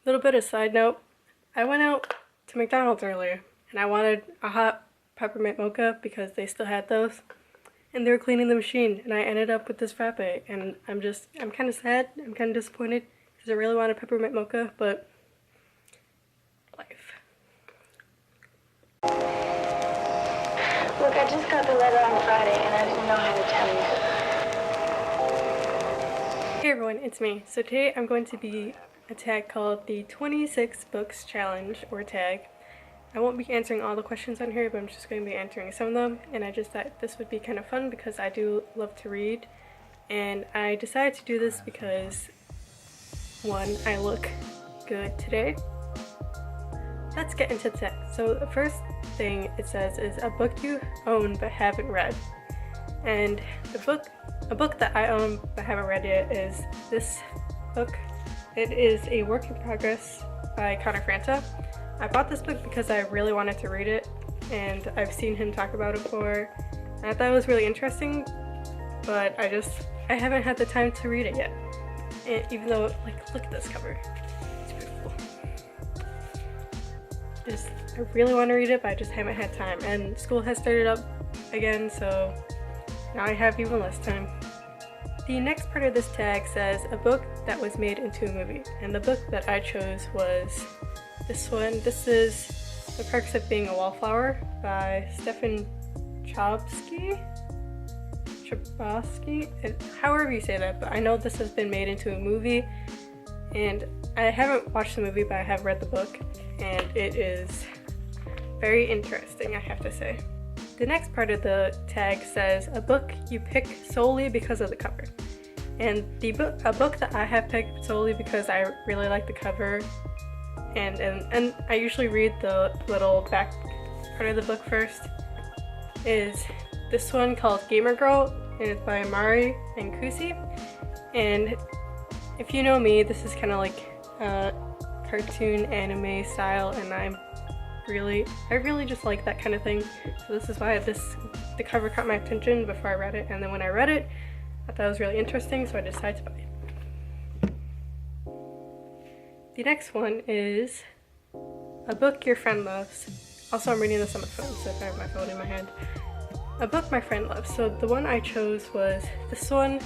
Little bit of side note, I went out to McDonald's earlier and I wanted a hot peppermint mocha because they still had those. And they were cleaning the machine and I ended up with this frappe and I'm kind of sad, I'm kind of disappointed because I really wanted peppermint mocha, but life. Look, I just got the letter on Friday and I didn't know how to tell you. Hey everyone, it's me. So today I'm going to be a tag called the 26 Books Challenge, or tag. I won't be answering all the questions on here, but I'm just going to be answering some of them, and I just thought this would be kind of fun because I do love to read, and I decided to do this because, one, I look good today. Let's get into the tag. So the first thing it says is a book you own but haven't read, and a book that I own but haven't read yet is this book. It is a work in progress by Franta. I bought this book because I really wanted to read it, and I've seen him talk about it before, and I thought it was really interesting, but I haven't had the time to read it yet. And even though, like, look at this cover. It's beautiful. I really want to read it, but I just haven't had time, and school has started up again, so now I have even less time. The next part of this tag says a book that was made into a movie, and the book that I chose was this one. This is The Perks of Being a Wallflower by Chbosky, however you say that, but I know this has been made into a movie, and I haven't watched the movie, but I have read the book, and it is very interesting, I have to say. The next part of the tag says a book you pick solely because of the cover. And a book that I have picked solely because I really like the cover, and I usually read the little back part of the book first, is this one called Gamer Girl, and it's by Mancusi. And if you know me, this is kind of like a cartoon anime style, and I really just like that kind of thing. So this is why the cover caught my attention before I read it, and then when I read it, I thought it was really interesting, so I decided to buy it. The next one is a book your friend loves. Also, I'm reading this on my phone, so if I have my phone in my hand. A book my friend loves. So the one I chose was this one.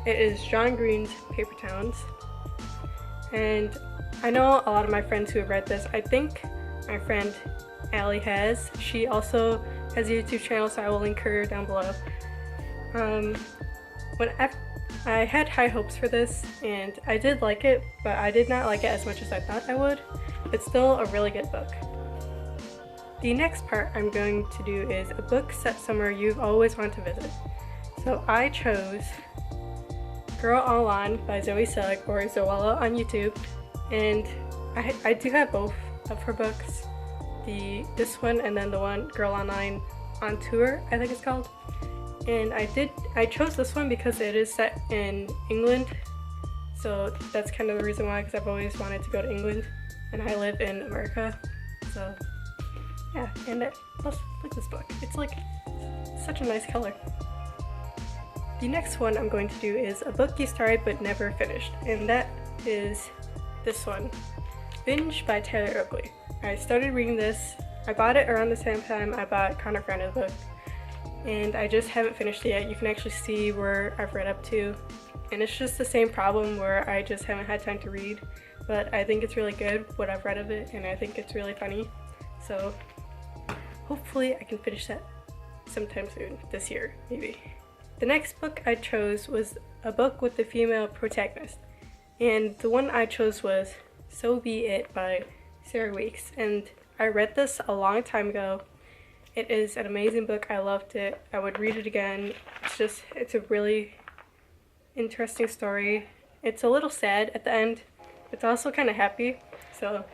It is John Green's Papertowns. And I know a lot of my friends who have read this. I think my friend Allie has. She also has a YouTube channel, so I will link her down below. I had high hopes for this, and I did like it, but I did not like it as much as I thought I would. It's still a really good book. The next part I'm going to do is a book set somewhere you've always wanted to visit. So I chose Girl All On by Sugg, or Zoella on YouTube, and I do have both of her books. This one and then the one Girl Online on Tour, I think it's called. And I chose this one because it is set in England, so that's kind of the reason why, because I've always wanted to go to England, and I live in America, so yeah. And plus, look at this book, it's like such a nice color. The next one I'm going to do is a book you started but never finished, and that is this one, Binge by Oakley. I started reading this, I bought it around the same time I bought Franta's book, and I just haven't finished it yet. You can actually see where I've read up to, and it's just the same problem where I just haven't had time to read, but I think it's really good what I've read of it, and I think it's really funny, so hopefully I can finish that sometime soon, this year maybe. The next book I chose was a book with the female protagonist, and the one I chose was So Be It by Sarah Weeks, and I read this a long time ago. It is an amazing book. I loved it. I would read it again. It's a really interesting story. It's a little sad at the end. It's also kind of happy, so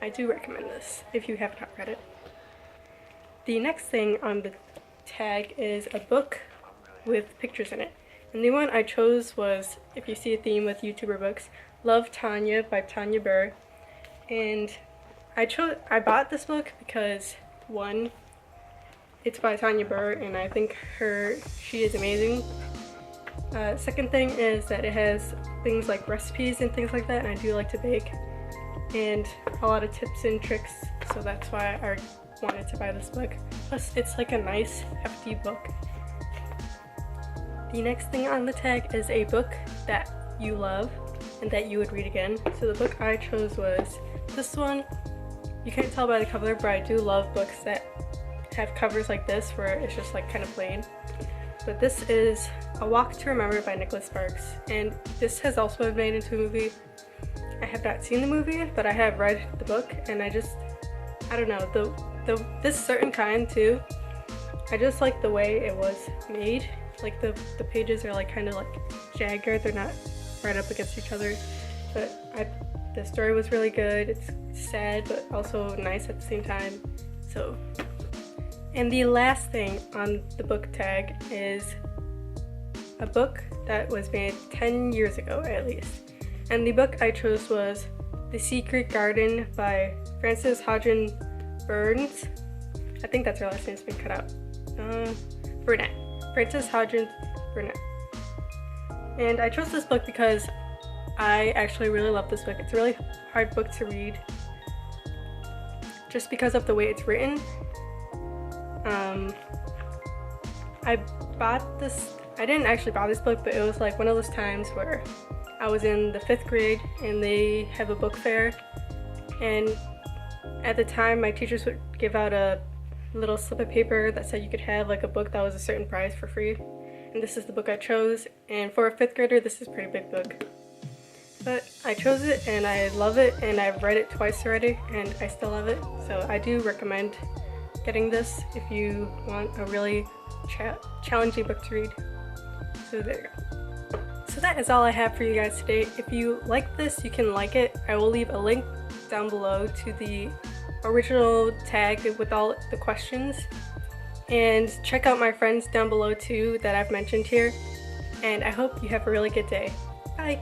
I do recommend this if you have not read it. The next thing on the tag is a book with pictures in it. And the one I chose was, if you see a theme with YouTuber books, Love Tanya by Tanya Burr. And I bought this book because, one, it's by Tanya Burr, and I think she is amazing. Second thing is that it has things like recipes and things like that, and I do like to bake. and a lot of tips and tricks, so that's why I wanted to buy this book. Plus, it's like a nice, hefty book. The next thing on the tag is a book that you love and that you would read again. So the book I chose was this one. You can't tell by the cover, but I do love books that have covers like this where it's just like kind of plain. But this is A Walk to Remember by Nicholas Sparks, and this has also been made into a movie. I have not seen the movie, but I have read the book, and I don't know, this certain kind too, I just like the way it was made. Like the pages are like kind of like jagged, they're not right up against each other, but the story was really good. It's sad but also nice at the same time. So, and the last thing on the book tag is a book that was made 10 years ago at least, and the book I chose was The Secret Garden by Frances Hodgson Burns. I think that's her last name's been cut out. Burnett. Frances Hodgson Burnett. And I chose this book because I actually really love this book. It's a really hard book to read just because of the way it's written. I didn't actually buy this book, but it was like one of those times where I was in the 5th grade and they have a book fair, and at the time my teachers would give out a little slip of paper that said you could have like a book that was a certain price for free, and this is the book I chose. And for a 5th grader, this is a pretty big book, but I chose it and I love it, and I've read it twice already and I still love it. So I do recommend getting this if you want a really challenging book to read. So there you go. So that is all I have for you guys today. If you like this, you can like it. I will leave a link down below to the original tag with all the questions, and check out my friends down below too that I've mentioned here, and I hope you have a really good day. Bye!